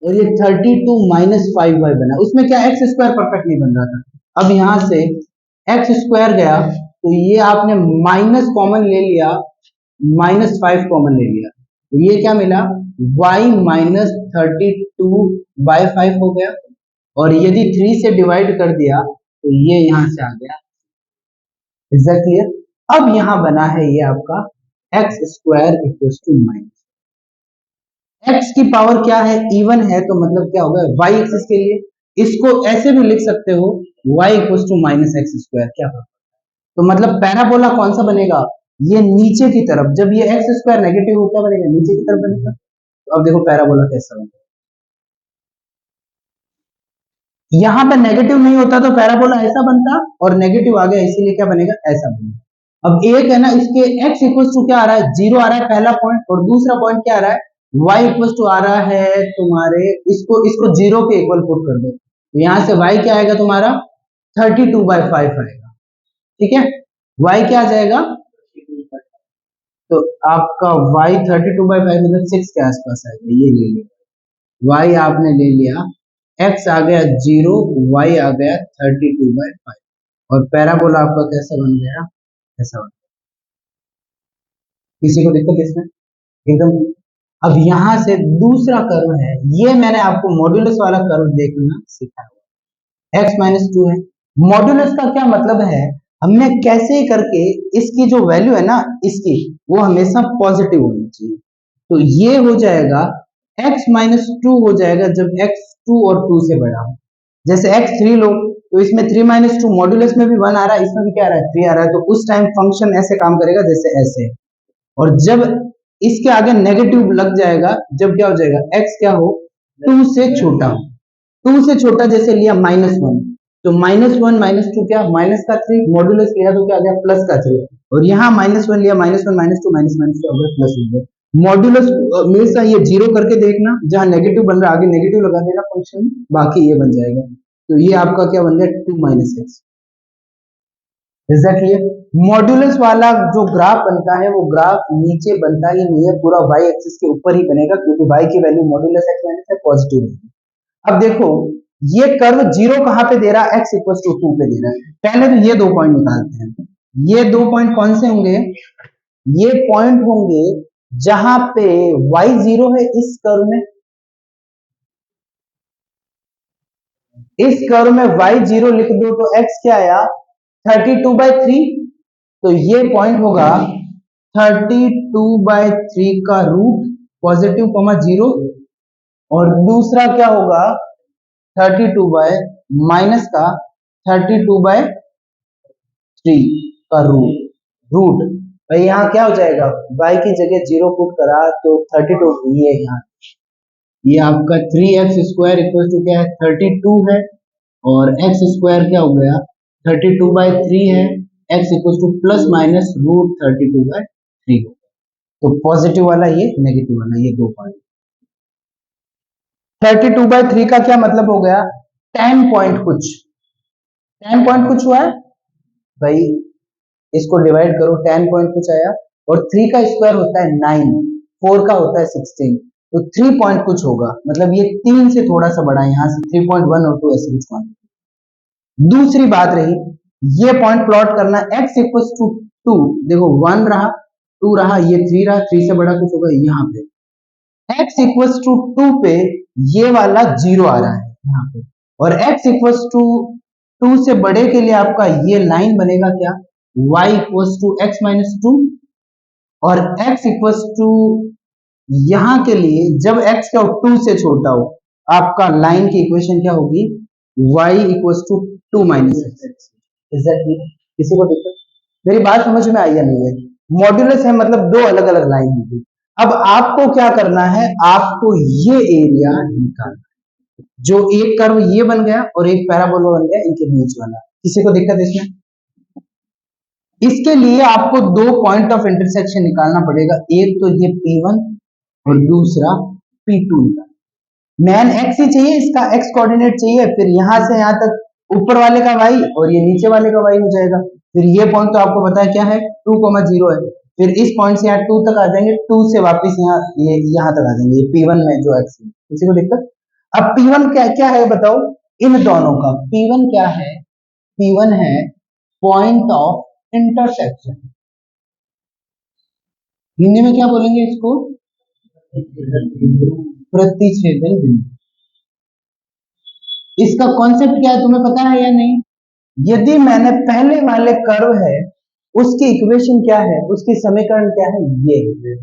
और ये 32 minus 5y बना, उसमें क्या एक्स स्क्वायर परफेक्ट नहीं बन रहा था। अब यहाँ से एक्स स्क्वायर गया तो ये आपने माइनस कॉमन ले लिया, -5 कॉमन ले लिया, तो ये क्या मिला, y माइनस 32/5 हो गया। और यदि 3 से डिवाइड कर दिया तो ये यहां से आ गया। Is that clear? अब यहां बना है ये आपका x square equal to minus, x की पावर क्या है, इवन है, तो मतलब क्या होगा, वाई एक्सिस के लिए इसको ऐसे भी लिख सकते हो, y equal to minus x square, क्या होगा? तो मतलब पैराबोला कौन सा बनेगा, ये नीचे की तरफ, जब ये एक्स स्क्वायर नेगेटिव हो क्या बनेगा, नीचे की तरफ बनेगा। तो अब देखो पैराबोला कैसा बनेगा, यहाँ पे नेगेटिव नहीं होता तो पैराबोला ऐसा बनता, और नेगेटिव आ गया इसीलिए क्या बनेगा, ऐसा बनेगा। अब एक है ना, इसके x इक्वल टू क्या आ रहा है, जीरो आ रहा है पहला पॉइंट, और दूसरा पॉइंट क्या आ रहा है, y इक्वल टू आ रहा है तुम्हारे, इसको जीरो के इक्वल पुट कर दो, तो यहाँ से y क्या आएगा तुम्हारा 32/5 आएगा, ठीक है। y क्या आ जाएगा, तो आपका y 32/5 मतलब 6 के आसपास आएगा, ये ले लिया, y आपने ले लिया, x आ गया 0, y आ गया 32/5, और पैराबोला आपका कैसा बन गया, ऐसा बन गया। किसी को दिक्कत इसमें, एकदम। अब यहां से दूसरा कर्व है, ये मैंने आपको मॉड्यूलस वाला कर्व देखना सिखाया, x माइनस टू है। मॉड्यूलस का क्या मतलब है, हमने कैसे करके इसकी जो वैल्यू है ना, इसकी वो हमेशा पॉजिटिव होनी चाहिए, तो ये हो जाएगा x माइनस टू हो जाएगा जब x 2 और 2 से बड़ा हो। जैसे x 3 लो तो इसमें 3 माइनस टू, मॉड्यूलस में भी 1 आ रहा है, इसमें भी क्या आ रहा है, 3 आ रहा है, तो उस टाइम फंक्शन ऐसे काम करेगा जैसे ऐसे। और जब इसके आगे नेगेटिव लग जाएगा, जब क्या हो जाएगा, x क्या हो, 2 से छोटा हो, 2 से छोटा जैसे लिया -1, तो -1 -2 क्या, माइनस का 3, मॉड्यूलस लिया तो क्या आ गया, प्लस का 3, और यहाँ -1 लिया, -1 -2 -2 हो गया, प्लस हो गया। मॉड्यूलस हमेशा ये जीरो करके देखना, जहां नेगेटिव बन रहा है आगे नेगेटिव लगा देना फंक्शन, बाकी ये बन जाएगा, तो ये आपका क्या बन गया, 2 minus x. Is that clear? Modulus वाला जो ग्राफ बनता है वो ग्राफ नीचे बनता ही नहीं है, पूरा y एक्सिस के ऊपर ही बनेगा, क्योंकि y की वैल्यू मॉड्यूलस x माइनस है, पॉजिटिव है। अब देखो ये कर्व जीरो कहां पे दे रहा है, x इक्वल टू 2 पे दे रहा है। पहले तो ये दो पॉइंट निकालते हैं, ये दो पॉइंट कौन से होंगे, ये पॉइंट होंगे जहां पे y जीरो है, इस कर्व में y जीरो लिख दो तो x क्या आया, 32/3, तो ये पॉइंट होगा 32/3 का रूट, पॉजिटिव कॉमा जीरो, और दूसरा क्या होगा 32 बाय माइनस का 32/3 का रूट भाई, यहाँ क्या हो जाएगा, y की जगह जीरो पुट करा तो 32, ये यहाँ, ये आपका 3x स्क्वायर इक्वल टू क्या है, 32 है, और x स्क्वायर क्या हो गया, 32/3 है, x equal to plus minus root 32/3, तो पॉजिटिव वाला ये, नेगेटिव वाला ये, दो पॉइंट। 32/3 का क्या मतलब हो गया, 10 पॉइंट कुछ, 10 पॉइंट कुछ हुआ है भाई, इसको डिवाइड करो, 10 पॉइंट कुछ आया, और 3 का स्क्वायर होता है 9, 4 का होता है 16, तो 3 पॉइंट कुछ होगा, मतलब ये 3 से थोड़ा सा बड़ा है, यहाँ से 3.1 और 2 ऐसे कुछ पॉइंट। दूसरी बात रही, ये पॉइंट प्लॉट करना, x इक्वल टू 2, देखो 1 रहा, 2 रहा, ये 3 रहा, 3 से बड़ा कुछ होगा यहाँ पे, x इक्वल टू 2 पे ये वाला जीरो आ रहा है यहाँ पे, और x इक्वल टू 2 से बड़े के लिए आपका ये लाइन बनेगा क्या, y equal to x minus 2, और x इक्वल टू यहां के लिए जब x का 2 से छोटा हो, आपका लाइन की इक्वेशन क्या होगी, y equal to 2 minus x. किसी को दिक्कत, मेरी बात समझ में आई या नहीं है? मॉड्यूलस है मतलब दो अलग अलग लाइन होगी। अब आपको क्या करना है, आपको ये एरिया निकालना, जो एक कर्व ये बन गया और एक पैराबोला बन गया, इनके बीच वाला। किसी को दिक्कत इसमें? इसके लिए आपको दो पॉइंट ऑफ इंटरसेक्शन निकालना पड़ेगा, एक तो ये P1 और दूसरा P2 का। मैन x ही चाहिए, इसका x कोऑर्डिनेट चाहिए, फिर यहां से यहां तक ऊपर वाले का y और ये नीचे वाले का y हो जाएगा। फिर ये पॉइंट तो आपको पता है क्या है, 2,0 है, फिर इस पॉइंट से यहाँ 2 तक आ जाएंगे, 2 से वापस यहाँ ये यहाँ तक आ जाएंगे, P1 में जो x है। किसी को दिक्कत? अब P1 क्या क्या है बताओ, इन दोनों का P1 क्या है, P1 है पॉइंट ऑफ इंटरसेक्शन, हिंदी में क्या बोलेंगे इसको, प्रतिच्छेदन बिंदु। इसका कॉन्सेप्ट क्या है तुम्हें पता है या नहीं, यदि मैंने पहले वाले कर्व है उसकी इक्वेशन क्या है, उसकी समीकरण क्या है, ये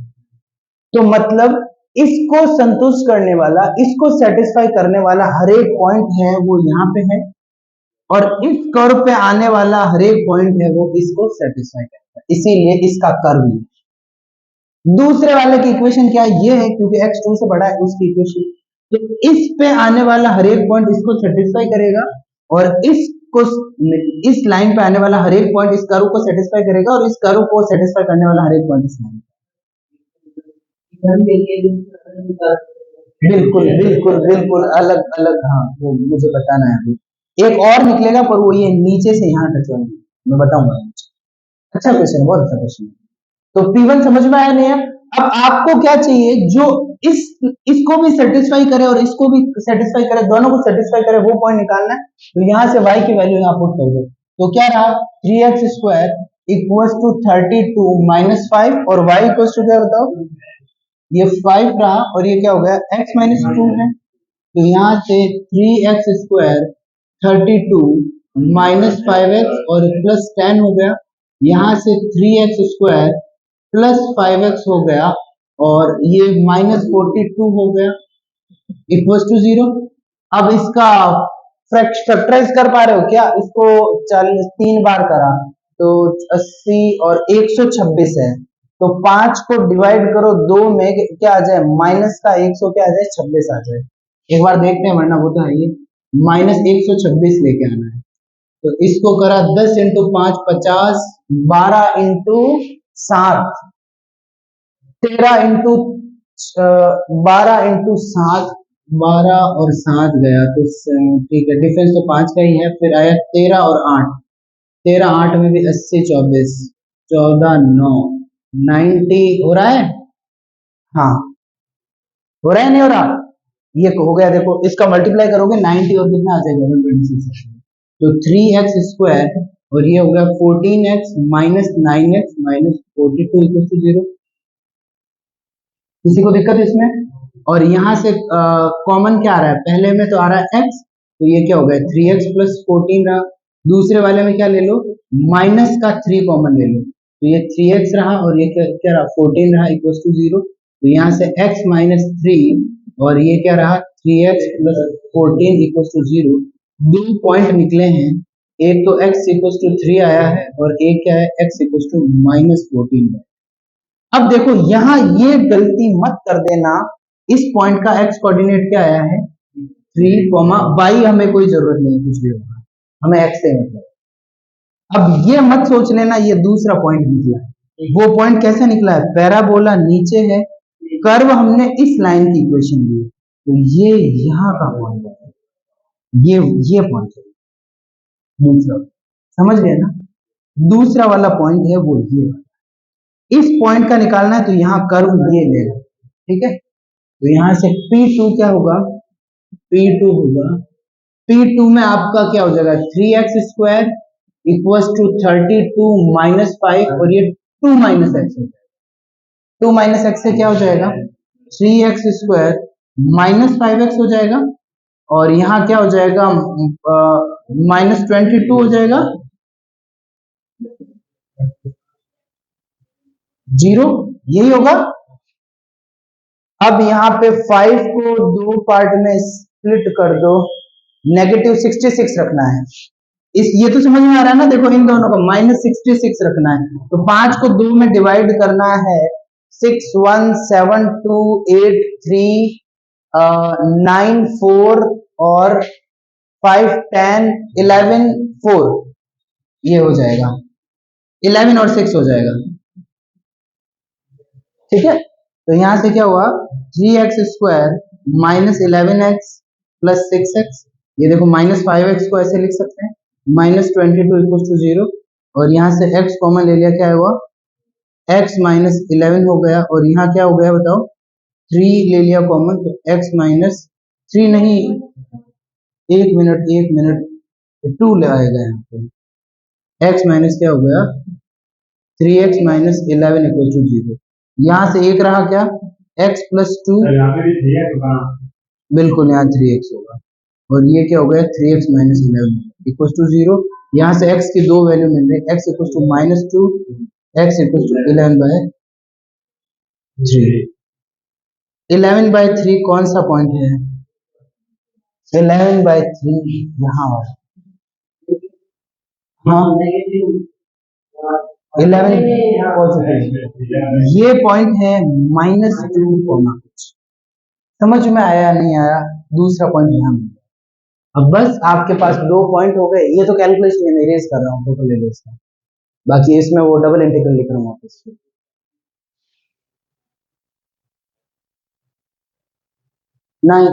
तो मतलब इसको संतुष्ट करने वाला, इसको सेटिस्फाई करने वाला हर एक पॉइंट है वो यहाँ पे है, और इस कर्व पे आने वाला हर एक पॉइंट है वो इसको सेटिस्फाई करता है, इसीलिए इसका कर्व है। दूसरे वाले की इक्वेशन क्या है, ये है क्योंकि x 2 से बड़ा है उसकी इक्वेशन, तो इस पे आने वाला हर एक पॉइंट इसको सेटिस्फाई करेगा, और इसको, इस लाइन पे आने वाला हर एक पॉइंट इस कर्व को सेटिस्फाई करेगा, और इस कर्व को सेटिस्फाई करने वाला हर एक पॉइंट इस लाइन। बिल्कुल बिल्कुल बिल्कुल अलग अलग, हाँ वो मुझे बताना है अभी, एक और निकलेगा पर वो ये नीचे से यहाँ टच होंगे, मैं बताऊंगा। अच्छा क्वेश्चन, बहुत अच्छा क्वेश्चन। तो P1 समझ में आया नहीं है, अब आपको क्या चाहिए, जो इस इसको भी सेटिस्फाई करे और इसको भी सेटिस्फाई करे, दोनों को सेटिस्फाई करे, वो पॉइंट निकालना है। तो यहाँ से y की वैल्यू यहाँ पुट कर दो, तो क्या रहा 3x square equals to 32 minus 5, और y इक्वल्स टू क्या बताओ, ये 5 रहा, और ये क्या हो गया x माइनस 2 है, तो यहाँ से 3x स्क्वायर 32 माइनस 5x और प्लस 10 हो गया, यहाँ से 3x स्क्वायर प्लस 5x हो गया, और ये माइनस 42 हो गया, इक्वल्स टू 0। अब इसका फैक्टराइज कर पा रहे हो क्या, इसको 40 3 बार करा तो 80 और 126 है, तो 5 को डिवाइड करो 2 में, क्या आ जाए माइनस का 100 क्या आ जाए 26 आ जाए, एक बार देखते हैं, वरना वो तो है ये माइनस 126 लेके आना है। तो इसको करा 10 इंटू 5 50, 12 इंटू 7 13 इंटू 12 इंटू 7, 12 और 7 गया तो ठीक है, डिफरेंस तो 5 का ही है, फिर आया 13 और 8, 13 8 में भी 80 24 14 9 90 हो रहा है, हाँ हो रहा है नहीं हो रहा, ये हो गया, देखो इसका मल्टीप्लाई करोगे 90 और कितना आ जाएगा 126, तो 3x स्क्वायर और ये हो गया 14x minus 9x minus 42 equal to 0। किसी को दिक्कत इसमें, और यहाँ से कॉमन क्या आ रहा है, पहले में तो आ रहा है x, तो ये क्या हो गया 3x प्लस 14 रहा, दूसरे वाले में क्या ले लो माइनस का 3 कॉमन ले लो, तो ये 3x रहा, और ये क्या रहा 14 रहा इक्वल टू 0, तो यहाँ से x माइनस 3 और ये क्या रहा 3x प्लस 14 इक्वल टू 0, दो पॉइंट निकले हैं, एक तो x इक्वल टू 3 आया है, और एक क्या है x इक्वल टू माइनस 14 है। अब देखो यहाँ ये गलती मत कर देना, इस पॉइंट का x कोऑर्डिनेट क्या आया है 3, y हमें कोई जरूरत नहीं कुछ भी होगा, हमें x से मतलब। अब ये मत सोच लेना ये दूसरा पॉइंट निकला है, वो पॉइंट कैसे निकला है, पैराबोला नीचे है, कर्व हमने इस लाइन की इक्वेशन ली, तो ये यहाँ का पॉइंट है, ये पॉइंट है दूसरा, समझ गए ना, दूसरा वाला पॉइंट है वो ये वाला, इस पॉइंट का निकालना है, तो यहाँ कर्व ये लेना, ठीक है, तो यहाँ से P2 क्या होगा, P2 होगा, P2 में आपका क्या हो जाएगा 3x square equals to 32 minus 5, और ये 2 माइनस एक्स, 2 माइनस एक्स से क्या हो जाएगा 3x स्क्वायर माइनस 5x हो जाएगा, और यहाँ क्या हो जाएगा माइनस 22 हो जाएगा 0, यही होगा। अब यहाँ पे 5 को दो पार्ट में स्प्लिट कर दो, नेगेटिव 66 रखना है, इस ये तो समझ में आ रहा है ना, देखो इन दोनों का माइनस 66 रखना है, तो 5 को 2 में डिवाइड करना है, 6 1 7 2 8 3 9 4 और 5 10 11 4, ये हो जाएगा 11 और 6 हो जाएगा, ठीक है, तो यहां से क्या हुआ 3x square minus 11x plus 6x, ये देखो माइनस 5x को ऐसे लिख सकते हैं, माइनस 22 इक्वल टू 0, और यहाँ से x कॉमन ले लिया, क्या हुआ x माइनस 11 हो गया, और यहाँ क्या हो गया बताओ 3 ले लिया कॉमन, तो x माइनस 3 नहीं, एक मिनट 2 लगाएगा यहाँ पे। x माइनस क्या हो गया 3x माइनस 11 इक्वल टू 0। यहाँ से एक रहा क्या x प्लस 2, बिल्कुल यहाँ 3x होगा, और ये क्या हो गया 3x माइनस 11 इक्वल टू 0। यहाँ से x की दो वैल्यू मिल रही है, x equal to -2, x equal to 11/3। 11/3 कौन सा पॉइंट है? 11/3 यहाँ वाला, हाँ 11 ये पॉइंट है -2, समझ में आया नहीं आया? दूसरा पॉइंट यहाँ मिल गया। अब बस आपके पास दो पॉइंट हो गए। ये तो कैलकुलेशन में इरेज कर रहा हूँ टोटल इरेज का, बाकी इसमें वो डबल इंटीग्रल लिख रहा हूँ वापस। नहीं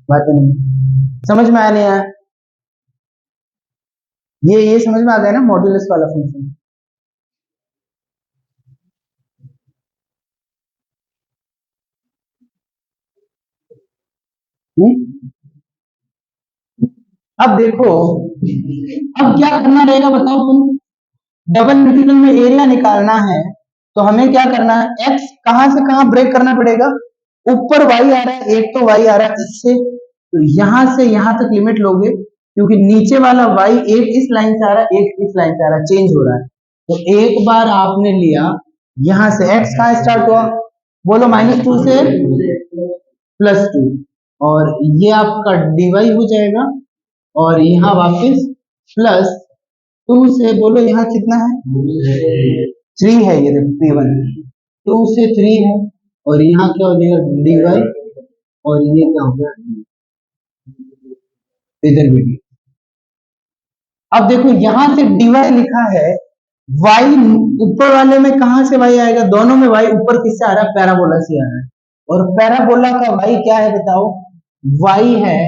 बात नहीं समझ में आया नहीं आया? ये समझ में आ गया ना मॉड्यूलस वाला फंक्शन? अब देखो, अब क्या करना रहेगा बताओ तुम? डबल इंटीग्रल में एरिया निकालना है तो हमें क्या करना है, x कहां से कहां ब्रेक करना पड़ेगा? ऊपर y आ रहा है, एक तो y आ रहा है इससे, तो यहां से यहां तक लिमिट लोगे, क्योंकि नीचे वाला y एक इस लाइन से आ रहा है, एक इस लाइन से आ रहा है, चेंज हो रहा है। तो एक बार आपने लिया, यहां से x कहां स्टार्ट हुआ, बोलो -2 से +2, और ये आपका dy हो जाएगा, और यहाँ वापस +2 से बोलो यहाँ कितना है 3 है, ये देखो P1 2 से 3 है, और यहाँ क्या हो जाएगा dy, और ये क्या हो गया इधर भी। अब देखो यहाँ से dy लिखा है, y ऊपर वाले में कहां से y आएगा? दोनों में y ऊपर किससे आ रहा है? पैराबोला से आ रहा है, और पैराबोला का y क्या है बताओ? y है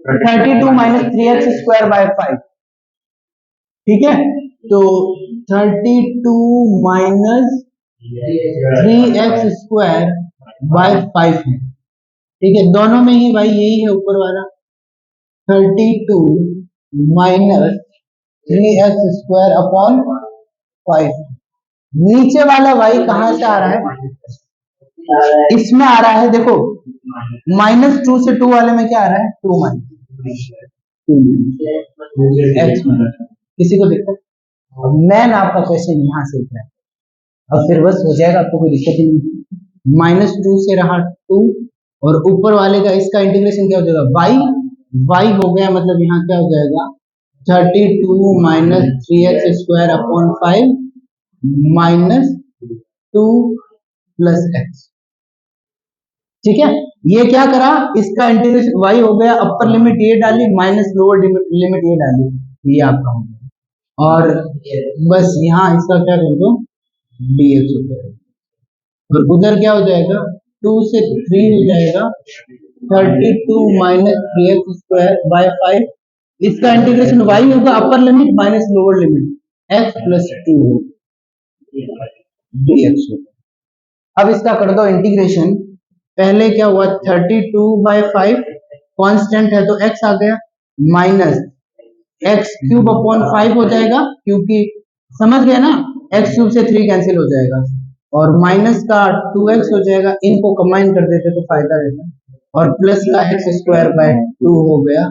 32 - 3x² / 5, ठीक है? तो 32 - 3x² / 5 है, ठीक है? दोनों में ही भाई यही है ऊपर वाला, 32 - 3x² / 5। नीचे वाला y कहां से आ रहा है? इसमें आ रहा है, देखो -2 से 2 वाले में क्या आ रहा है 2 x। किसी को दिक्कत? अब मैन आपका क्वेश्चन यहाँ से उठा है, अब फिर बस हो जाएगा, आपको कोई दिक्कत ही नहीं। -2 से रहा 2, और ऊपर वाले का इसका इंटीग्रेशन क्या हो जाएगा y हो गया, मतलब यहाँ क्या हो जाएगा 32 - 3x² / 5 -2 + x, ठीक है? ये क्या करा, इसका इंटीग्रेशन y हो गया, अपर लिमिट ये डाली माइनस लोअर लिमिट ये डाली, ये आपका हो गया, और बस यहाँ इसका क्या कर दो dx हो जाएगा, और उधर क्या हो जाएगा 2 से 3 हो जाएगा 32 - 3x² / 5, इसका इंटीग्रेशन y होगा, upper limit minus lower limit x + 2 dx होगा। अब इसका कर दो इंटीग्रेशन, पहले क्या हुआ 32/5 कांस्टेंट है तो x आ गया, माइनस x³ / 5 हो जाएगा, क्योंकि समझ गए ना, x³ से 3 कैंसिल हो जाएगा, और माइनस का 2x हो जाएगा, इनको कंबाइन कर देते तो फायदा रहता, और प्लस का x² / 2 हो गया,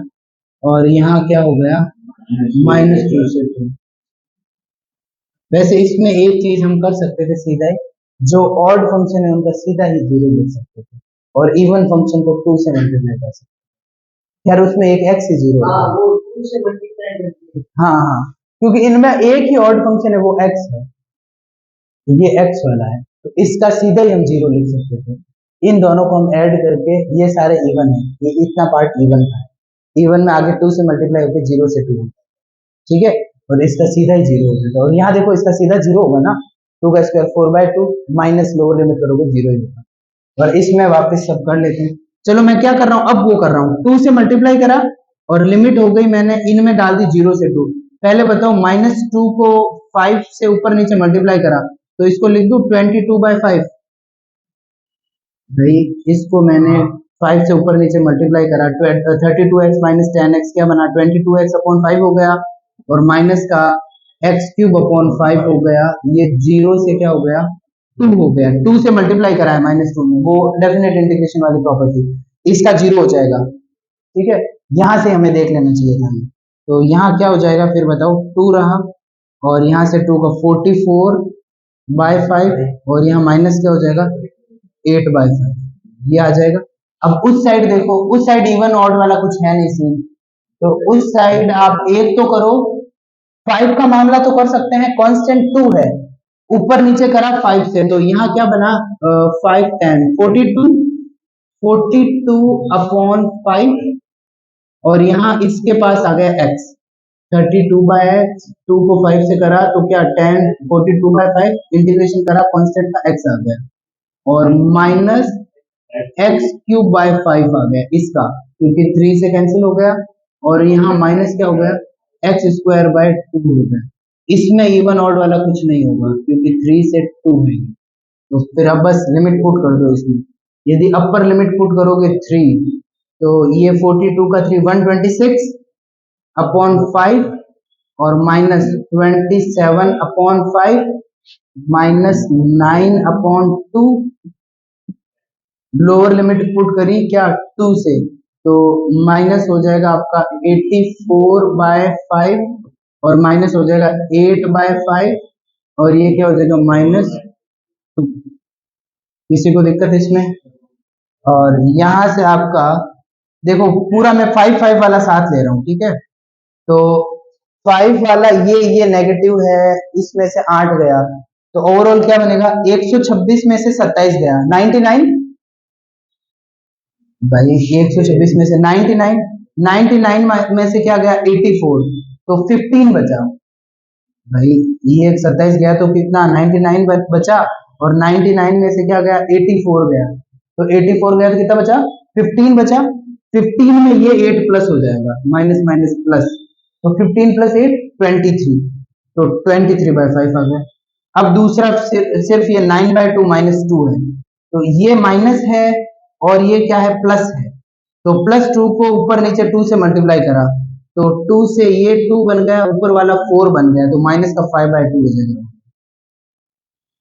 और यहाँ क्या हो गया -2 से 2। वैसे इसमें एक चीज हम कर सकते थे सीधा ही, जो ऑड फंक्शन है उनका सीधा ही 0 लिख सकते थे, और इवन फंक्शन को 2 से मल्टीप्लाई कर सकते थे, यार उसमें एक x ही 0 है। हाँ हाँ, क्योंकि इनमें एक ही ऑड फंक्शन है, वो x है, ये x वाला है, तो इसका सीधा ही हम 0 लिख सकते थे। इन दोनों को हम ऐड करके, ये सारे इवन है, ये इतना पार्ट इवन का है, इवन में आगे 2 से मल्टीप्लाई होकर 0 से 2, ठीक है? और इसका सीधा ही 0 हो जाएगा, और यहाँ देखो इसका सीधा 0 होगा ना, 2² 4/2 माइनस लोअर लिमिट करोगे 0 ही होगा, और इसमें वापस सब कर लेते हैं। चलो मैं क्या कर रहा हूँ, अब वो कर रहा हूँ 2 से मल्टीप्लाई करा, और लिमिट हो गई मैंने इनमें डाल दी 0 से 2। पहले बताओ -2 को 5 से ऊपर नीचे मल्टीप्लाई करा, तो इसको लिख दू 22/5, भाई इसको मैंने 5 से ऊपर नीचे मल्टीप्लाई करा, 32x माइनस 10x क्या बना, 22x अपॉन 5 हो गया, और माइनस का x क्यूब अपॉन 5 हो गया, ये 0 से क्या हो गया 2 हो गया, 2 से मल्टीप्लाई करा है -2 में, वो डेफिनेट इंटीग्रेशन वाली प्रॉपर्टी, इसका 0 हो जाएगा। ठीक है, यहाँ से हमें देख लेना चाहिए था, तो यहाँ क्या हो जाएगा फिर बताओ, 2 रहा, और यहाँ से 2 का 44/5, और यहाँ माइनस क्या हो जाएगा 8/5, ये आ जाएगा। अब उस साइड देखो, उस साइड इवन ऑड वाला कुछ है नहीं सीन, तो उस साइड आप एक तो करो, 5 का मामला तो कर सकते हैं, कांस्टेंट 2 है, ऊपर नीचे करा 5 से, तो यहाँ क्या बना 5 10 42 अपॉन 5, और यहाँ इसके पास आ गया x, 32/x, 2 को 5 से करा तो क्या 10, 42/5 इंटीग्रेशन करा, कांस्टेंट का x आ गया, और माइनस एक्स क्यूब बाय 5 आ गया इसका, क्योंकि 3 से कैंसिल हो गया, और यहाँ माइनस क्या हो गया एक्स स्क्वायर बाय 2 हो गया। इसमें इवन ऑड वाला कुछ नहीं होगा क्योंकि 3 से 2 है, तो फिर अब बस लिमिट पुट कर दो इसमें, यदि अपर लिमिट पुट करोगे 3, तो ये 42 का 3 126 अपॉन 5, और minus 27 upon 5, minus 9 upon 2, lower limit put करी क्या 2 से, तो माइनस हो जाएगा आपका 84/5, और माइनस हो जाएगा 8/5, और ये क्या हो जाएगा -2। किसी को दिक्कत इसमें? और यहां से आपका देखो पूरा मैं 5 वाला साथ ले रहा हूं, ठीक है, तो 5 वाला ये नेगेटिव है, इसमें से 8 गया, तो ओवरऑल क्या बनेगा 126 में से 27 गया 99, भाई 126 में से 99, 99 में से क्या गया 84, तो 15 बचा, भाई ये 27 गया तो कितना 99 बचा, और 99 में से क्या गया 84 गया, तो 84 गया तो कितना बचा 15 बचा, 15 में ये 8 प्लस हो जाएगा, माइनस माइनस प्लस, तो 15 प्लस 8 23, तो 23/5 आ गया। अब दूसरा सिर्फ ये 9/2 -2 है, तो ये माइनस है और ये क्या है प्लस है, तो +2 को ऊपर नीचे 2 से मल्टीप्लाई करा, तो 2 से ये 2 बन गया, ऊपर वाला 4 बन गया, तो माइनस का 5/2 हो जाएगा।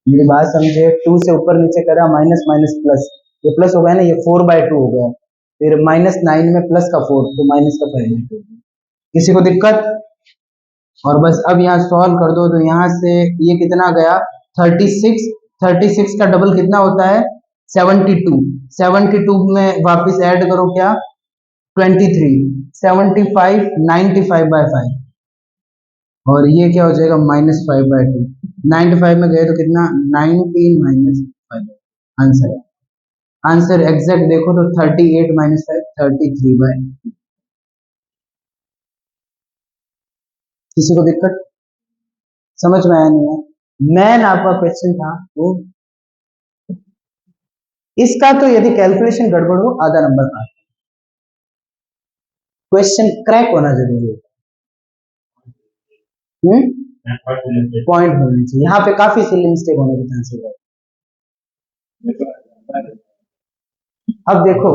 मेरी बात समझे, 2 से ऊपर नीचे करा, माइनस माइनस प्लस, ये प्लस हो गया ना, ये 4/2 हो गया, फिर -9 में प्लस का 4, तो माइनस का 5/2। किसी को दिक्कत? और बस अब यहाँ सॉल्व कर दो, तो यहाँ से ये कितना गया 36, 36 का डबल कितना होता है 72, 72 में वापस ऐड करो क्या 23, 75 95/5, और ये क्या हो जाएगा -5/2, 95 में गए तो कितना 19 -5, आंसर है। आंसर एग्जैक्ट देखो तो 38 - 5 33/। किसी को दिक्कत समझ में आया नहीं है? मैन आपका क्वेश्चन था वो, इसका तो यदि कैलकुलेशन गड़बड़ हो आधा नंबर का, क्वेश्चन क्रैक होना जरूरी है, पॉइंट होने चाहिए, यहाँ पे काफी सिली मिस्टेक होने के चांसेस है। अब देखो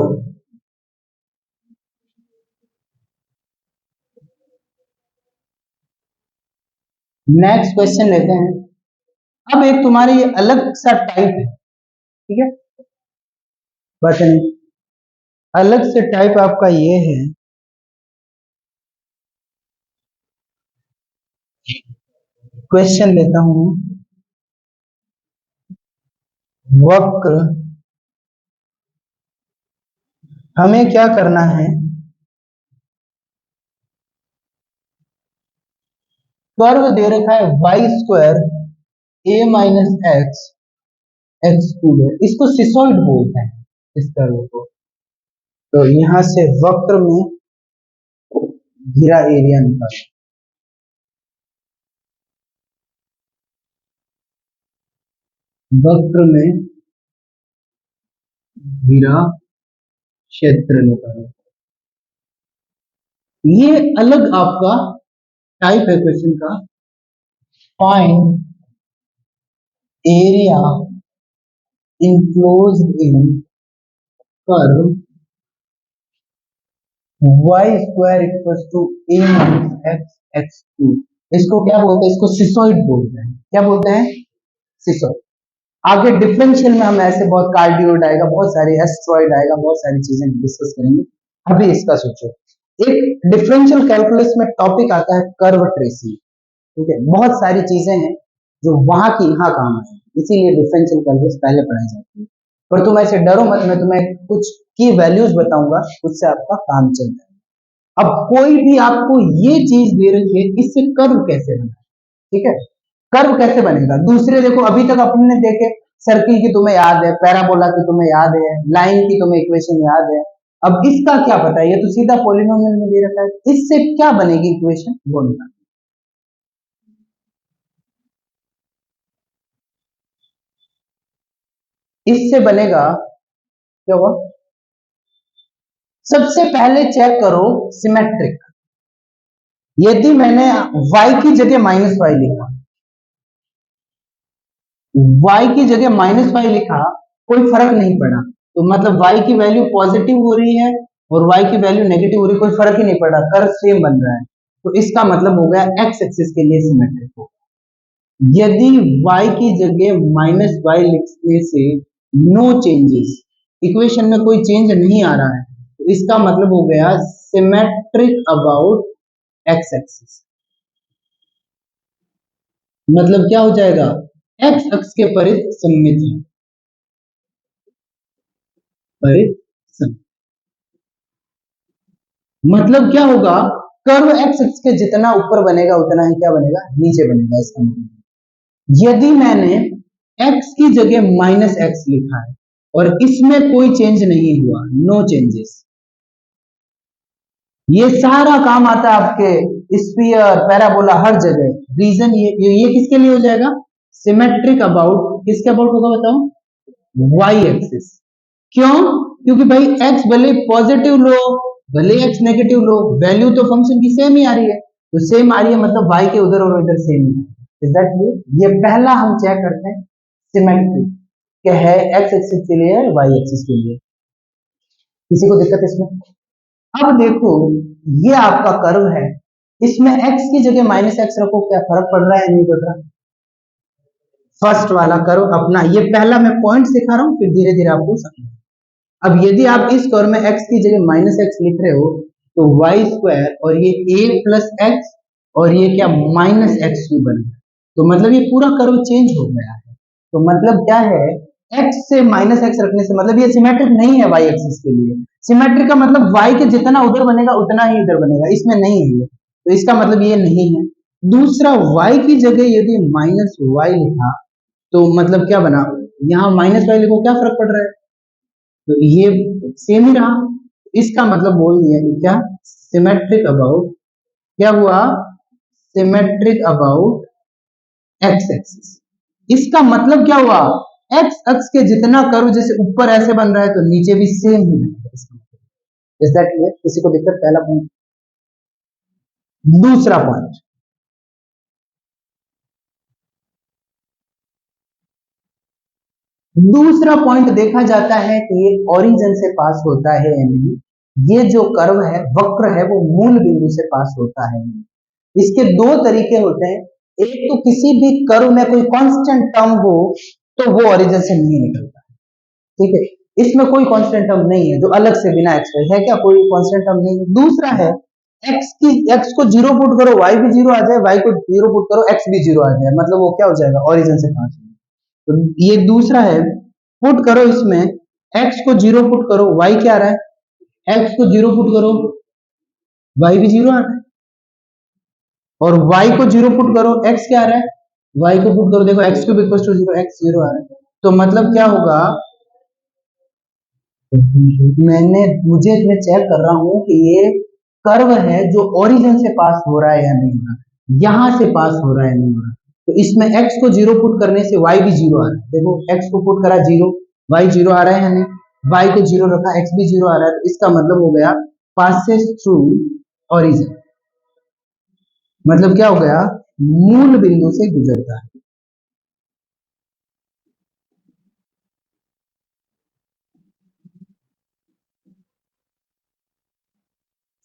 नेक्स्ट क्वेश्चन लेते हैं। अब एक तुम्हारी ये अलग सा टाइप है, ठीक है, बटन अलग से टाइप आपका ये है, क्वेश्चन लेता हूं, वक्र, हमें क्या करना है, कर्व दे रखा है y² a - x x3 है, इसको सिसोइड बोलते हैं इस कर्व को, तो यहां से वक्र में घिरा एरिया निकालो, वक्र में घिरा क्षेत्र निकालो। ये अलग आपका टाइप है क्वेश्चन का, find area enclosed in curve y square equal to a minus x x two, इसको क्या बोलते हैं? इसको सिसोइड बोलते हैं। क्या बोलते हैं? सिसोइड। आगे डिफरेंशियल में हम ऐसे बहुत कार्डियोइड आएगा, बहुत सारे एस्ट्रॉइड आएगा, बहुत सारी चीजें डिस्कस करेंगे। अभी इसका सोचो, एक डिफरेंशियल कैलकुलस में टॉपिक आता है कर्व ट्रेसिंग। ठीक है, बहुत सारी चीजें हैं जो वहां की यहाँ काम आएगी, इसीलिए डिफरेंशियल कैलकुलस पहले पढ़ाई जाती है। पर तुम ऐसे डरो मत, मैं तुम्हें कुछ की वैल्यूज बताऊंगा, उससे आपका काम चल जाएगा। अब कोई भी आपको ये चीज दे रही है, इससे कर्व कैसे बना? ठीक है, कर्व कैसे बनेगा? दूसरे देखो, अभी तक अपने देखे सर्किल की तुम्हें याद है, पैराबोला की तुम्हें याद है, लाइन की तुम्हें इक्वेशन याद है। अब इसका क्या पता है? ये तो सीधा पॉलिनोमियल में दे रखा है, इससे क्या बनेगी इक्वेशन वो निकाल। इससे बनेगा क्या होगा? सबसे पहले चेक करो सिमेट्रिक। यदि मैंने y की जगह माइनस वाई लिखा, y की जगह माइनस वाई लिखा, कोई फर्क नहीं पड़ा, तो मतलब y की वैल्यू पॉजिटिव हो रही है और y की वैल्यू नेगेटिव हो रही है, कोई फर्क ही नहीं पड़ा, कर्व सेम बन रहा है। तो इसका मतलब हो गया x एक्सिस के लिए सिमेट्रिक हो। यदि y की जगह माइनस वाई लिखने से नो चेंजेस, इक्वेशन में कोई चेंज नहीं आ रहा है, तो इसका मतलब हो गया सिमेट्रिक अबाउट x एक्सिस। मतलब क्या हो जाएगा? x अक्ष के परित सममित है, परित सममित। मतलब क्या होगा? कर्व x अक्ष के जितना ऊपर बनेगा उतना ही क्या बनेगा? नीचे बनेगा। इसका मतलब यदि मैंने x की जगह माइनस एक्स लिखा है और इसमें कोई चेंज नहीं हुआ, नो चेंजेस, ये सारा काम आता है आपके स्फीयर, पैराबोला, हर जगह। रीजन ये किसके लिए हो जाएगा? सिमेट्रिक अबाउट, किसके अबाउट होगा बताओ? Y axis. क्यों? क्योंकि भाई एक्स भले पॉजिटिव लो, भले एक्स नेगेटिव लो, वैल्यू तो फंक्शन की सेम ही आ रही है। तो सेम आ रही है मतलब वाई के उधर और इधर सेम ही है। Is that clear? ये पहला हम चेक करते हैं सिमेट्री क्या है, एक्स एक्सिस के लिए और वाई एक्सिस के लिए। किसी को दिक्कत इसमें? अब देखो, ये आपका कर्व है, इसमें x की जगह माइनस एक्स रखो, क्या फर्क पड़ रहा है? नहीं पड़ रहा। फर्स्ट वाला कर्व अपना, ये पहला मैं पॉइंट सिखा रहा हूं, फिर धीरे धीरे आपको समझ। अब यदि आप इस कर्व में x की जगह माइनस एक्स लिख रहे हो, तो वाई स्क्वायर और ये a प्लस एक्स और ये क्या माइनस एक्स क्यूब बन गया। तो मतलब ये पूरा कर्व चेंज हो गया है। तो मतलब क्या है? x से माइनस एक्स रखने से मतलब ये सिमेट्रिक नहीं है y एक्सिस के लिए। सिमेट्रिक का मतलब y के जितना उधर बनेगा उतना ही इधर बनेगा, इसमें नहीं है ये, तो इसका मतलब ये नहीं है। दूसरा, y की जगह यदि माइनस वाई लिखा, तो मतलब क्या बना? यहाँ माइनस वाई लिखो, क्या फर्क पड़ रहा है? तो ये सेम ही रहा। इसका मतलब बोल दिया कि क्या? सिमेट्रिक अबाउट क्या हुआ? Symmetric about x axis. इसका मतलब क्या हुआ? एक्स अक्ष के जितना कर्व जैसे ऊपर ऐसे बन रहा है, तो नीचे भी सेम ही बनेगा। इसका मतलब इज दैट क्लियर? किसी को दिक्कत? पहला पॉइंट। दूसरा पॉइंट, दूसरा पॉइंट देखा जाता है कि ये ओरिजिन से पास होता है या नहीं। ये जो कर्व है, वक्र है, वो मूल बिंदु से पास होता है। इसके दो तरीके होते हैं। एक तो किसी भी कर्व में कोई कांस्टेंट टर्म हो तो वो ओरिजिन से नहीं निकलता। ठीक है, इसमें कोई कांस्टेंट टर्म नहीं है जो अलग से बिना एक्स है, क्या कोई कांस्टेंट टर्म नहीं है। दूसरा है, एक्स को जीरो पुट करो वाई भी जीरो आ जाए, वाई को जीरो पुट करो एक्स भी जीरो आ जाए, मतलब वो क्या हो जाएगा? ओरिजिन से पास हो। तो ये दूसरा है, पुट करो इसमें, एक्स को जीरो पुट करो, वाई क्या आ रहा है? एक्स को जीरो पुट करो, वाई भी जीरो आ रहा है। और y को जीरो पुट करो, x क्या आ रहा है? y को पुट करो, देखो x cube equal to zero, x zero आ रहा है। तो मतलब क्या होगा? मुझे मैं चेक कर रहा हूं कि ये कर्व है जो ओरिजिन से पास हो रहा है या नहीं हो रहा है, यहां से पास हो रहा है नहीं हो रहा। तो इसमें x को जीरो पुट करने से y भी जीरो आ रहा है। देखो x को पुट करा जीरो, y जीरो आ रहा है या नहीं? y को जीरो रखा, x भी जीरो आ रहा है, तो इसका मतलब हो गया पासेस थ्रू ओरिजिन। मतलब क्या हो गया? मूल बिंदु से गुजरता है।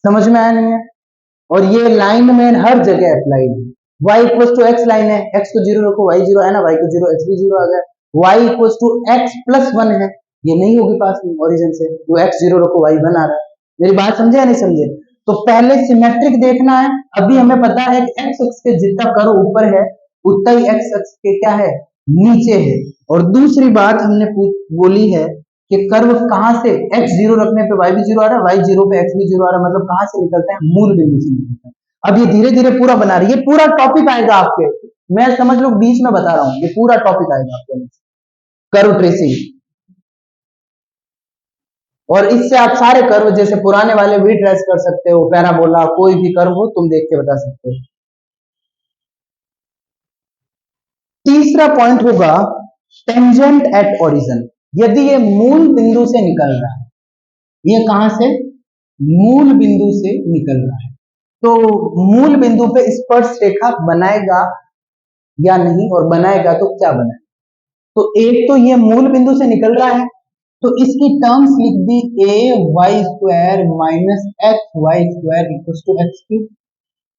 समझ में आया नहीं है? और ये लाइन में हर जगह अप्लाइड है। y equal to x line है, x को जीरो रखो y जीरो है ना, y को जीरो x भी जीरो आ गया। y equal to x plus one है, ये नहीं होगी पास में ओरिजिन से, तो x जीरो रखो y वन आ रहा है। मेरी बात समझे या नहीं समझे? तो पहले सिमेट्रिक देखना है। अभी हमें पता है कि x अक्ष के जितना कर्व ऊपर है उतना ही x अक्ष के क्या है, नीचे है। और दूसरी बात हमने बोली है कि कर्व कहां से, x जीरो रखने पे y भी जीरो आ रहा है, y जीरो पे x भी जीरो आ रहा है, मतलब कहां से निकलता है, मूल बिंदु से निकलता है। अब ये धीरे धीरे पूरा बना रही है, ये पूरा टॉपिक आएगा आपके, मैं समझ लो बीच में बता रहा हूं, ये पूरा टॉपिक आएगा आपके कर्व ट्रेसिंग। और इससे आप सारे कर्व जैसे पुराने वाले भी ट्रेस कर सकते हो, पैराबोला कोई भी कर्व हो तुम देख के बता सकते हो। तीसरा पॉइंट होगा टेंजेंट एट ओरिजिन। यदि ये मूल बिंदु से निकल रहा है, ये कहां से, मूल बिंदु से निकल रहा है, तो मूल बिंदु पे स्पर्श रेखा बनाएगा या नहीं, और बनाएगा तो क्या बनाएगा? तो एक तो ये मूल बिंदु से निकल रहा है, तो इसकी टर्म्स लिख दी a y square minus x y square equal to x cube.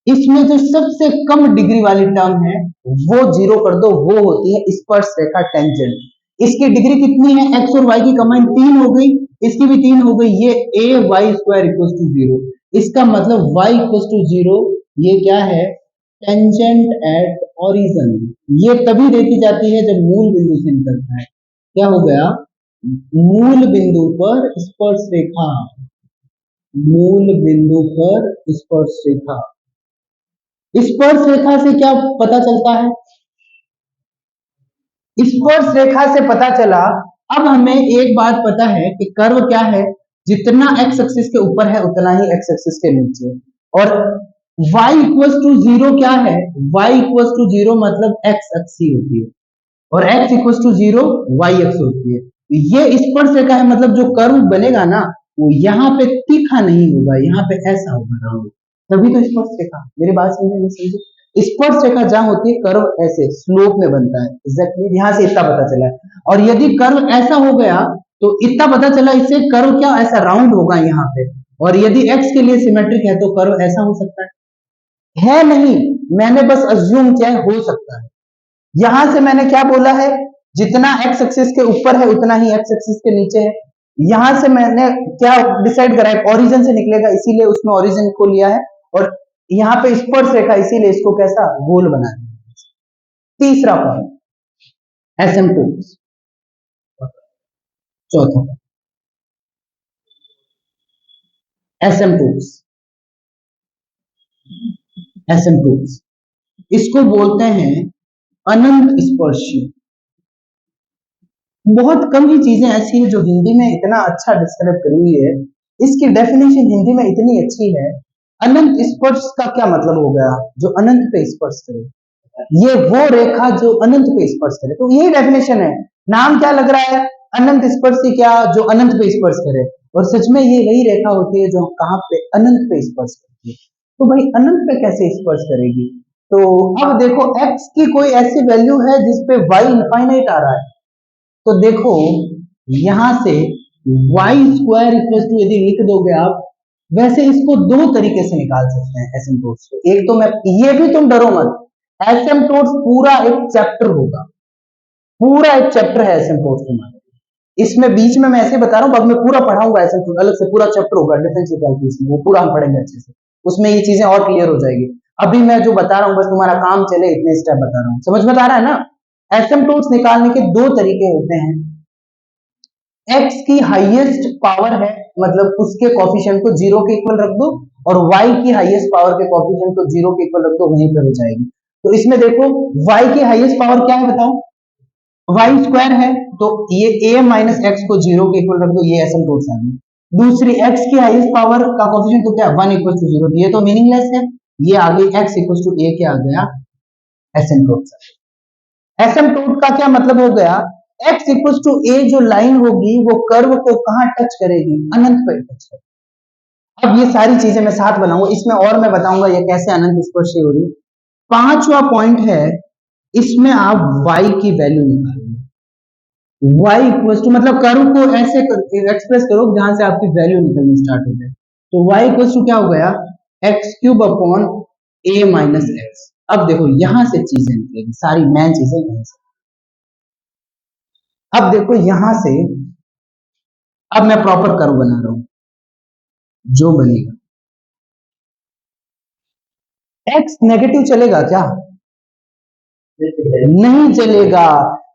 इसमें जो सबसे कम डिग्री वाली टर्म है वो जीरो कर दो, वो होती है स्पर्श रेखा टेंजेंट। इसकी डिग्री कितनी है, एक्स और वाई की कंबाइन तीन हो गई, इसकी भी तीन हो गई, ये A Y square equal to zero. इसका मतलब वाई इक्वल टू जीरो, ये क्या है, टेंजेंट एट ओरिजिन। ये तभी देखी जाती है जब मूल बिंदु से निकलता है। क्या हो गया, मूल बिंदु पर स्पर्श रेखा, मूल बिंदु पर स्पर्श रेखा। स्पर्श रेखा से क्या पता चलता है, स्पर्श रेखा से पता चला। अब हमें एक बात पता है कि कर्व क्या है, जितना एक्स एक्सिस के ऊपर है उतना ही एक्स एक्सिस के नीचे। और y इक्वल टू जीरो क्या है, y इक्वल टू जीरो मतलब एक्स अक्ष ही होती है, और x equal to zero y अक्ष होती है। ये स्पर्श रेखा है, मतलब जो कर्व बनेगा ना वो यहाँ पे तीखा नहीं होगा, यहाँ पे ऐसा होगा राउंड, तभी तो स्पर्श रेखा। मेरी बात समझे नहीं समझे? स्पर्श रेखा जहां होती है कर्व ऐसे स्लोप में बनता है, एग्जैक्टली यहां से इतना पता चला है। और यदि कर्व ऐसा हो गया तो इतना पता चला, इससे कर्व क्या ऐसा राउंड होगा यहाँ पे। और यदि x के लिए सिमेट्रिक है तो कर्व ऐसा हो सकता है नहीं, मैंने बस अज्यूम किया है, हो सकता है। यहां से मैंने क्या बोला है, जितना एक्स एक्सिस के ऊपर है उतना ही एक्स एक्सिस के नीचे है। यहां से मैंने क्या डिसाइड करा है, ओरिजिन से निकलेगा इसीलिए उसमें ओरिजिन को लिया है, और यहाँ पे स्पर्श रेखा इसीलिए इसको कैसा गोल बना दिया। तीसरा पॉइंट एसिम्पटोट्स। चौथा एसिम्पटोट्स, एसिम्पटोट्स इसको बोलते हैं अनंत स्पर्शी। बहुत कम ही चीजें ऐसी है जो हिंदी में इतना अच्छा डिस्क्राइब करी हुई है, इसकी डेफिनेशन हिंदी में इतनी अच्छी है। अनंत स्पर्श का क्या मतलब हो गया, जो अनंत पे स्पर्श करे, ये वो रेखा जो अनंत पे स्पर्श करे, तो यही डेफिनेशन है। नाम क्या लग रहा है, अनंत स्पर्शी, क्या जो अनंत पे स्पर्श करे, और सच में ये वही रेखा होती है जो कहां पे, अनंत पे स्पर्श करती है। तो भाई अनंत पे कैसे स्पर्श करेगी? तो अब देखो x की कोई ऐसी वैल्यू है जिसपे y इनफाइनाइट आ रहा है, तो देखो यहां से वाई स्क्वायर इक्वल टू यदि लिख दोगे आप, वैसे इसको दो तरीके से निकाल सकते हैं एसिम्पटोट्स को। एक तो मैं, ये भी तुम डरो मत, एसिम्पटोट्स पूरा एक चैप्टर होगा, पूरा एक चैप्टर है एसिम्पटोट्स तुम्हारे। इसमें बीच में मैं ऐसे बता रहा हूँ, बाद में पूरा पढ़ाऊंगा एसिम्पटोट, अलग से पूरा चैप्टर होगा डिफरेंशियल कैलकुलस में, वो पूरा हम पढ़ेंगे अच्छे से, उसमें ये चीजें और क्लियर हो जाएगी। अभी मैं जो बता रहा हूँ बस तुम्हारा काम चले इतने स्टेप बता रहा हूँ, समझ में आ रहा है ना? एसिम्पटोट्स निकालने के दो तरीके होते हैं। x की हाईएस्ट पावर है, मतलब उसके कोफिशिएंट को जीरो के इक्वल रख दो, और y की हाईएस्ट पावर के कोफिशिएंट को जीरो के इक्वल रख दो, वहीं पर हो जाएगी। तो इसमें देखो y की हाईएस्ट पावर क्या है बताओ, y स्क्वायर है, तो ये a माइनस एक्स को जीरो के इक्वल रख दो, ये एसिम्पटोट्स आ गई। दूसरी x की हाईएस्ट पावर का कोफिशिएंट तो क्या, 1 इक्वल टू जीरो, ये तो मीनिंगलेस है, ये आ गई x इक्वल टू a, क्या आ गया, एसिम्पटोट्स। एसिम्पटोट का क्या मतलब हो गया, x इक्वल टू a जो लाइन होगी वो कर्व को कहां टच करेगी, अनंत पर टच करेगी। अब ये सारी चीजें मैं साथ बनाऊंगा, इसमें और मैं बताऊंगा ये कैसे अनंत स्पर्शी हो रही। पांचवा पॉइंट है, इसमें आप y की वैल्यू निकालोगे, y इक्वल टू मतलब कर्व को ऐसे एक्सप्रेस करो जहां से आपकी वैल्यू निकलनी स्टार्ट हो जाए। तो y इक्वल टू क्या हो गया, एक्स क्यूब अपॉन ए माइनस एक्स। अब देखो यहां से चीजें निकलेगी, सारी मेन चीजें यहां से। अब देखो यहां से, अब मैं प्रॉपर कर्व बना रहा हूं, जो बनेगा x नेगेटिव चलेगा क्या, नहीं चलेगा।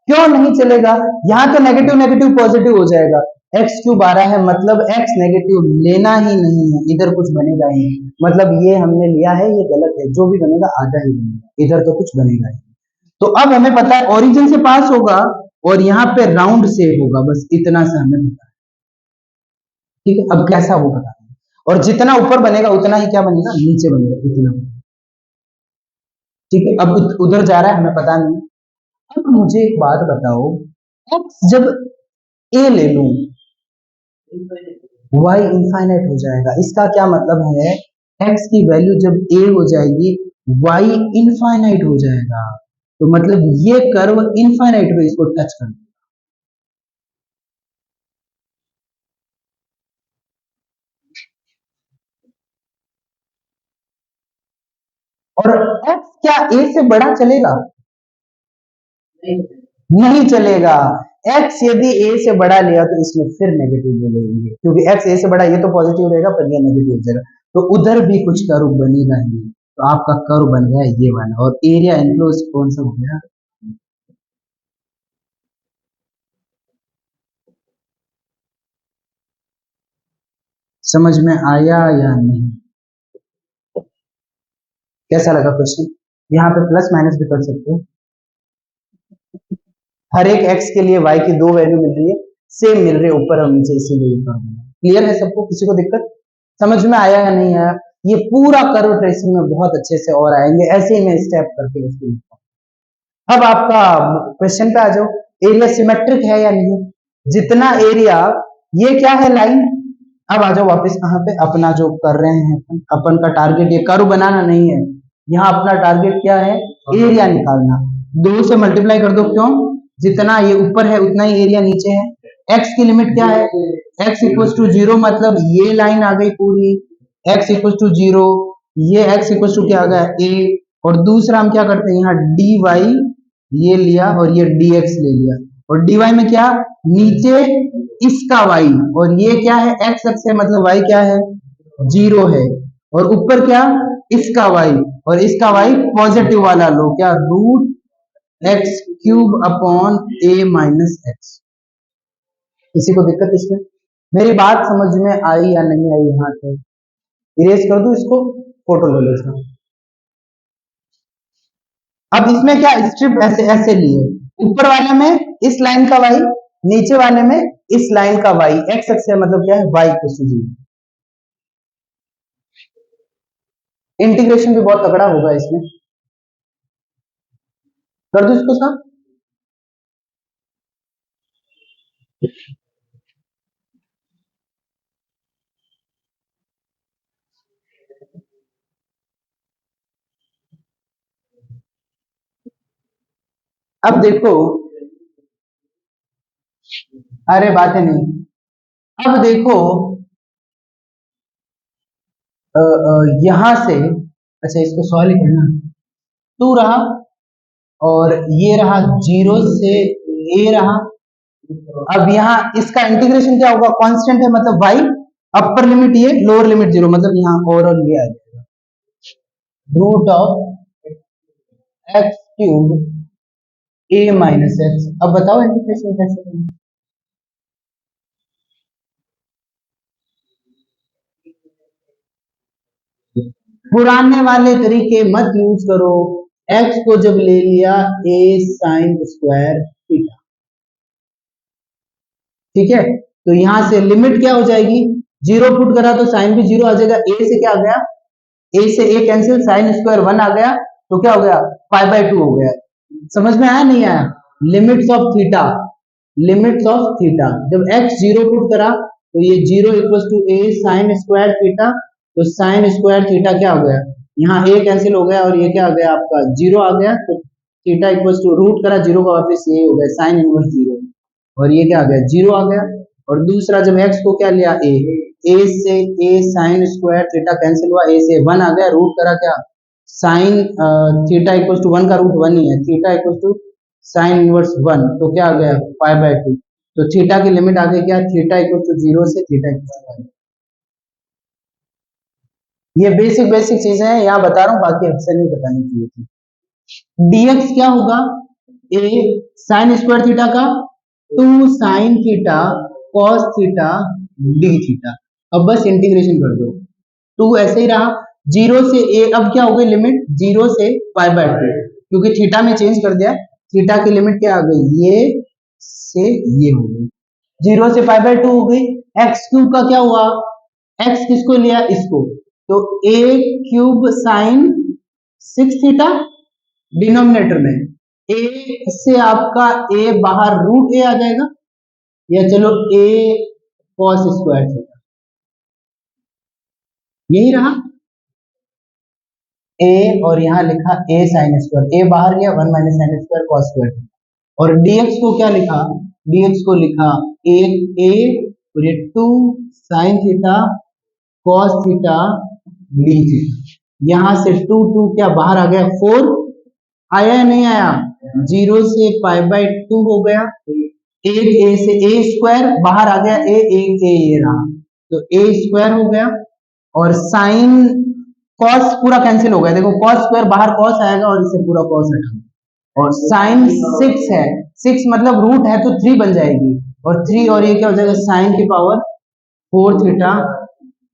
क्यों नहीं चलेगा, यहां तो नेगेटिव नेगेटिव पॉजिटिव हो जाएगा, एक्स क्यूब आ रहा है मतलब एक्स नेगेटिव लेना ही नहीं है, इधर कुछ बनेगा ही नहीं, मतलब ये हमने लिया है ये गलत है, जो भी बनेगा आधा ही बनेगा, इधर तो कुछ बनेगा ही। तो अब हमें पता है ओरिजिन से पास होगा और यहाँ पे राउंड शेप होगा, बस इतना से हमें पता है। ठीक है, अब कैसा वो पता है, और जितना ऊपर बनेगा उतना ही क्या बनेगा, नीचे बनेगा, इतना। ठीक है, अब उधर जा रहा है हमें पता नहीं। अब मुझे एक बात बताओ, x जब a ले लूं y इनफाइनाइट हो जाएगा, इसका क्या मतलब है, x की वैल्यू जब a हो जाएगी y इनफाइनाइट हो जाएगा, तो मतलब ये कर्व इनफाइनाइट पे इसको टच कर, और x क्या a से बड़ा चलेगा, नहीं चलेगा। x यदि a से बड़ा लिया तो इसमें फिर नेगेटिव बोलेंगे, क्योंकि x a से बड़ा, ये तो पॉजिटिव रहेगा पर ये नेगेटिव हो जाएगा, तो उधर भी कुछ कर्व बनेगा ही नहीं। तो आपका कर्व बन गया ये वाला, और एरिया एनक्लोज कौन सा हो गया, समझ में आया या नहीं, कैसा लगा क्वेश्चन। यहाँ पे प्लस माइनस भी कर सकते हो, हर एक x के लिए y की दो वैल्यू मिल रही है, सेम मिल रही है ऊपर और नीचे, इसीलिए क्लियर है सबको, किसी को दिक्कत, समझ में आया या नहीं आया। ये पूरा कर्व ट्रेसिंग में बहुत अच्छे से और आएंगे, ऐसे ही मैं स्टेप करके उसको लिखता हूं। अब आपका क्वेश्चन पे आ जाओ, एरिया सिमेट्रिक है या नहीं, जितना एरिया, ये क्या है लाइन, अब आ जाओ वापस कहां पे, अपना जो कर रहे हैं अपन का टारगेट ये कर्व बनाना नहीं है, यहाँ अपना टारगेट क्या है, एरिया निकालना। दो से मल्टीप्लाई कर दो, क्यों, जितना ये ऊपर है उतना ही एरिया नीचे है। x की लिमिट क्या है, x इक्वल टू जीरो, मतलब ये लाइन आ गई पूरी, x इक्वल टू जीरो, ये x इक्वल टू क्या आ गया a, और दूसरा हम क्या करते हैं, यहाँ dy ये लिया और ये dx ले लिया, और dy में क्या, नीचे इसका y, और ये क्या है x अक्ष है, मतलब y क्या है, जीरो है, और ऊपर क्या, इसका y, और इसका y पॉजिटिव वाला लो, क्या, रूट एक्स क्यूब अपॉन ए माइनस एक्स। किसी को दिक्कत इसमें, मेरी बात समझ में आई या नहीं आई, यहाँ से इरेज कर दूं इसको, फोटो ले लो इसका। अब इसमें क्या, स्ट्रिप ऐसे ऐसे लिए, ऊपर वाले में इस लाइन का y, नीचे वाले में इस लाइन का y, एक्स अक्ष है मतलब क्या है, y equal to zero. Integration भी बहुत तगड़ा होगा इसमें, कर दो इसको साफ। अब देखो, अरे बातें नहीं, अब देखो यहां से, अच्छा इसको सॉल्व ही करना, टू रहा, और ये रहा जीरो से ए रहा। अब यहाँ इसका इंटीग्रेशन क्या होगा, कांस्टेंट है मतलब y, अपर लिमिट ये, लोअर लिमिट जीरो, मतलब यहाँ ओवरऑल ये आ जाएगा root of x cube a minus x. अब बताओ इंटीग्रेशन कैसे करें, पुराने वाले तरीके मत यूज करो, x को जब ले लिया a साइन स्क्वायर थीटा, ठीक है, तो यहां से लिमिट क्या हो जाएगी, जीरो पुट करा तो साइन भी जीरो आ जाएगा, a से क्या आ गया, a से a cancel, sine square one आ गया, तो क्या हो गया, पाई बाय टू हो गया। समझ में आया नहीं आया, limits of theta, limits of theta, जब x जीरो पुट करा तो ये zero equal to a sine square theta, तो साइन स्क्वायर थीटा क्या हो गया, यहाँ a कैंसिल हो गया और ये क्या आ गया आपका जीरो आ गया, तो थीटा इक्वल टू रूट करा जीरो का वापस ये हो गया साइन इनवर्स जीरो, और ये क्या आ गया जीरो आ गया, और दूसरा जब x को क्या लिया a, ए से ए साइन स्क्वायर थीटा कैंसिल हुआ, ए से 1 आ गया, रूट करा क्या, साइन थीटा इक्वल टू 1 का रूट 1 ही है, theta equal to sine inverse 1, तो क्या आ गया पाई बाय 2। तो थीटा की लिमिट आ गई क्या, थीटा इक्वल टू 0 से थीटा इक्वल टू 1। ये बेसिक बेसिक चीजें हैं, यहाँ बता रहा हूँ, बाकी अक्सर नहीं बतानी चाहिए थी। dx क्या होगा, a साइन स्क्वायर थीटा का 2 sine theta cos theta d theta. अब बस इंटीग्रेशन कर दो, 2 ऐसे ही रहा, 0 से a, अब क्या हो गई लिमिट 0 से पाई बाय 2, क्योंकि थीटा में चेंज कर दिया, थीटा की लिमिट क्या आ गई, ये से ये हो गई, 0 से पाई बाय 2 हो गई। एक्स क्यूब का क्या हुआ, एक्स किसको लिया, इसको, तो a cube sign 6 theta denominator में, a से आपका a बाहर रूट a आ जाएगा, या चलो a cos स्क्वायर थीटा, यही रहा a, और यहां लिखा a साइन स्क्वायर, a बाहर गया 1 minus sine square cos square, और dx को क्या लिखा, dx को लिखा a और ये 2 sine theta cos theta d theta, यहां से 2 2 क्या बाहर आ गया 4, आया या नहीं आया, 0 से पाई बाय 2 हो गया, एक ए से ए स्क्वायर बाहर आ गया, ए एक ए ये रहा, तो ए स्क्वायर हो गया, और साइन कॉस पूरा कैंसिल हो गया, देखो कॉस स्क्वायर बाहर कॉस आएगा और इससे पूरा कॉस हटा, और साइन 6 है, 6 मतलब रूट है तो 3 बन जाएगी, और 3 और ये क्या हो जाएगा साइन की पावर 4 थीटा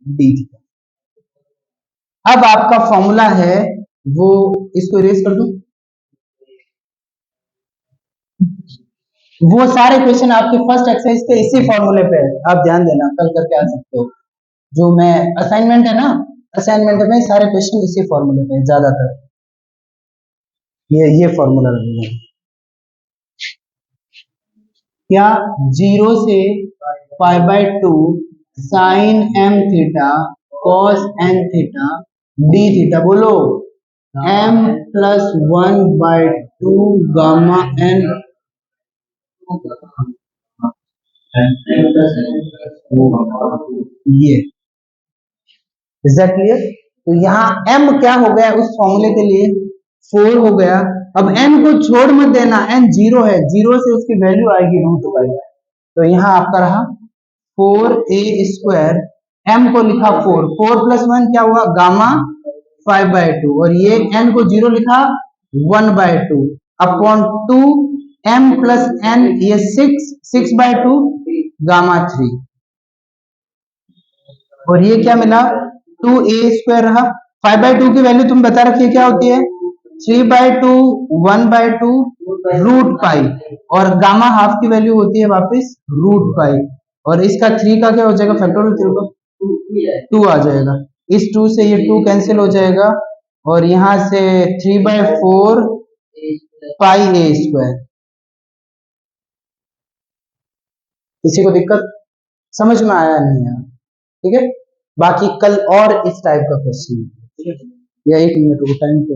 डी थीटा। अब आपका फॉर्मूला है वो, इसको इरेज कर दूं, वो सारे क्वेश्चन आपके फर्स्ट एक्सरसाइज के इसी फॉर्मूले पे है, आप ध्यान देना, कल करके आ सकते हो, जो मैं असाइनमेंट है ना, असाइनमेंट में सारे क्वेश्चन इसी फॉर्मूले पे ज्यादातर, ये फॉर्मूला लगेगा क्या, 0 से pi by 2 sine m theta cos n theta d theta, बोलो m plus 1 by 2 gamma n, ये इज दैट क्लियर। तो यहाँ m क्या हो गया उस फॉर्मूले के लिए 4 हो गया, अब n को छोड़ मत देना, n 0 है, 0 से उसकी वैल्यू आएगी रूट बाई, तो यहाँ आपका रहा 4a स्क्वायर, m को लिखा 4, 4 प्लस 1 क्या हुआ गामा 5 बाय 2, और ये n को 0 लिखा 1 by 2 upon 2 m plus n, ये 6 बाय 2 गामा 3, और ये क्या मिला 2a स्क्वायर रहा, 5 बाय 2 की वैल्यू तुम बता रखिए क्या होती है 3 बाय 2 1 बाय 2 रूट पाई, और गामा हाफ की वैल्यू होती है वापस रूट पाई, और इसका 3 का क्या हो जाएगा फैक्टोरियल 3 का 2 आ जाएगा, इस 2 से ये 2 कैंसिल हो जाएगा, और यहां से 3 बाय 4 पाई ए स्क्वायर। किसी को दिक्कत समझ में आया नहीं है, ठीक है, बाकी कल और इस टाइप का क्वेश्चन है, ठीक है, या 1 मिनट को टाइम पे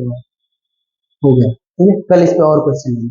हो गया, ठीक है, कल इस पे और क्वेश्चन है।